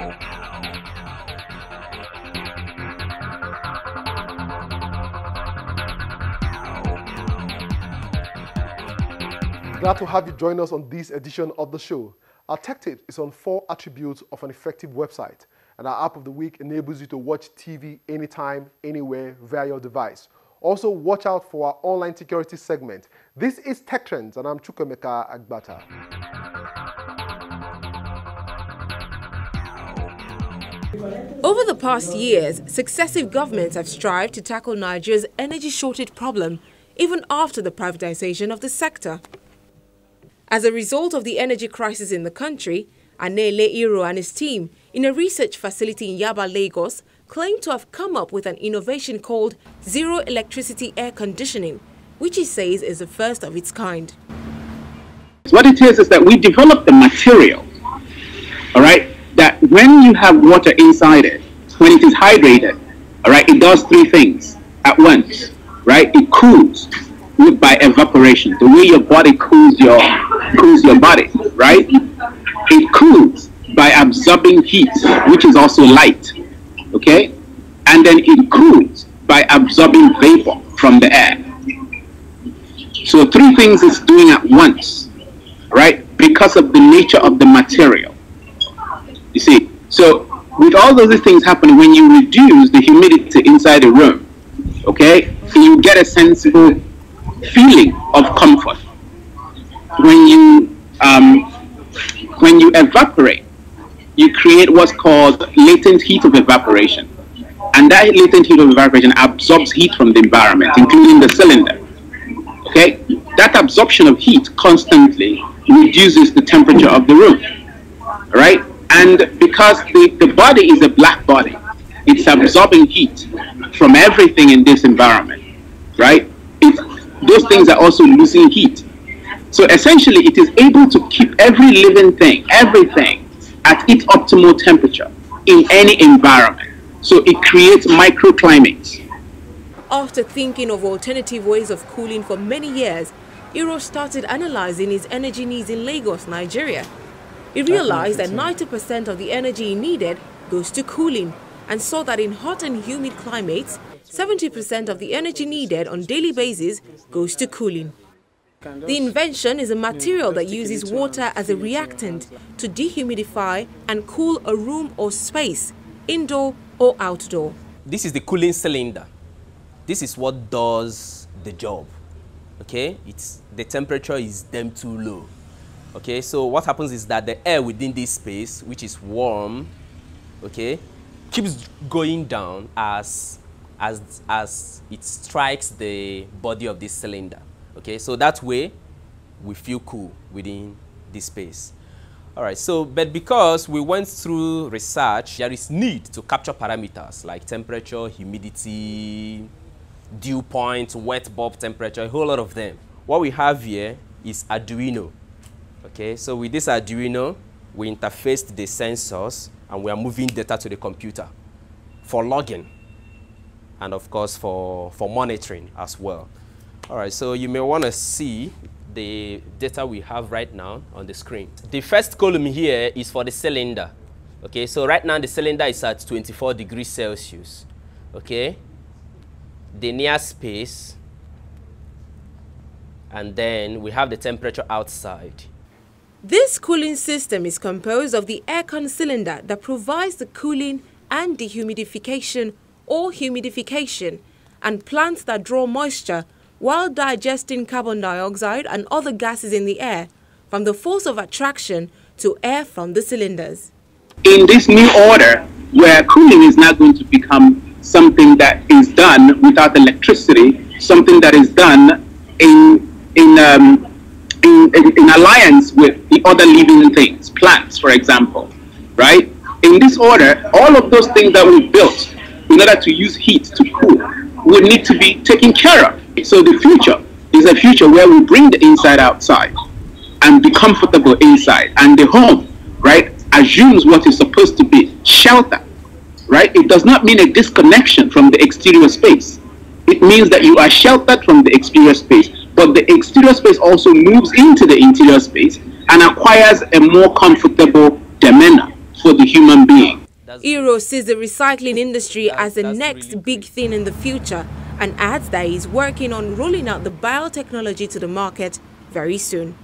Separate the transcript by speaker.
Speaker 1: Glad to have you join us on this edition of the show. Our tech tip is on 4 attributes of an effective website, and our app of the week enables you to watch TV anytime, anywhere, via your device. Also, watch out for our online security segment. This is Tech Trends, and I'm Chukwemeka Agbata.
Speaker 2: Over the past years, successive governments have strived to tackle Nigeria's energy shortage problem, even after the privatization of the sector. As a result of the energy crisis in the country, Anele Iro and his team, in a research facility in Yaba, Lagos, claim to have come up with an innovation called zero electricity air conditioning, which he says is the first of its kind.
Speaker 3: What it is that we developed the material, all right, that when you have water inside it, when it is hydrated, all right, it does 3 things at once, right? It cools by evaporation, the way your body cools your body, right? It cools by absorbing heat, which is also light, okay? And then it cools by absorbing vapor from the air. So 3 things it's doing at once, right? Because of the nature of the material. You see, so with all those things happening, when you reduce the humidity inside the room, okay, you get a sensible feeling of comfort. When you evaporate, you create what's called latent heat of evaporation, and that latent heat of evaporation absorbs heat from the environment, including the cylinder. Okay, that absorption of heat constantly reduces the temperature of the room, right? And because the body is a black body, it's absorbing heat from everything in this environment, right? Those things are also losing heat. So essentially, it is able to keep every living thing, everything, at its optimal temperature in any environment. So it creates microclimates.
Speaker 2: After thinking of alternative ways of cooling for many years, Iro started analyzing his energy needs in Lagos, Nigeria. He realized that 90% of the energy he needed goes to cooling, and saw that in hot and humid climates, 70% of the energy needed on daily basis goes to cooling. The invention is a material that uses water as a reactant to dehumidify and cool a room or space, indoor or outdoor.
Speaker 4: This is the cooling cylinder. This is what does the job. Okay, the temperature is damn too low. Okay, so what happens is that the air within this space, which is warm, okay, keeps going down as it strikes the body of this cylinder. Okay, so that way we feel cool within this space. All right, so but because we went through research, there is need to capture parameters like temperature, humidity, dew point, wet bulb temperature, a whole lot of them. What we have here is Arduino. Okay, so with this Arduino, we interfaced the sensors and we are moving data to the computer for logging and of course for monitoring as well. All right, so you may want to see the data we have right now on the screen. The first column here is for the cylinder. Okay, so right now the cylinder is at 24 degrees Celsius. Okay, the near space, and then we have the temperature outside.
Speaker 2: This cooling system is composed of the aircon cylinder that provides the cooling and dehumidification or humidification, and plants that draw moisture while digesting carbon dioxide and other gases in the air from the force of attraction to air from the cylinders.
Speaker 3: In this new order, where cooling is now going to become something that is done without electricity, something that is done in alliance with the other living things, plants, for example, right? In this order, all of those things that we built in order to use heat to cool would need to be taken care of. So the future is a future where we bring the inside outside and be comfortable inside, and the home, right, assumes what is supposed to be shelter, right? It does not mean a disconnection from the exterior space. It means that you are sheltered from the exterior space, but the exterior space also moves into the interior space and acquires a more comfortable demeanor for of the human being.
Speaker 2: Iro sees the recycling industry as the
Speaker 4: that's
Speaker 2: next
Speaker 4: really
Speaker 2: big
Speaker 4: great.
Speaker 2: thing in the future and adds that he's working on rolling out the biotechnology to the market very soon.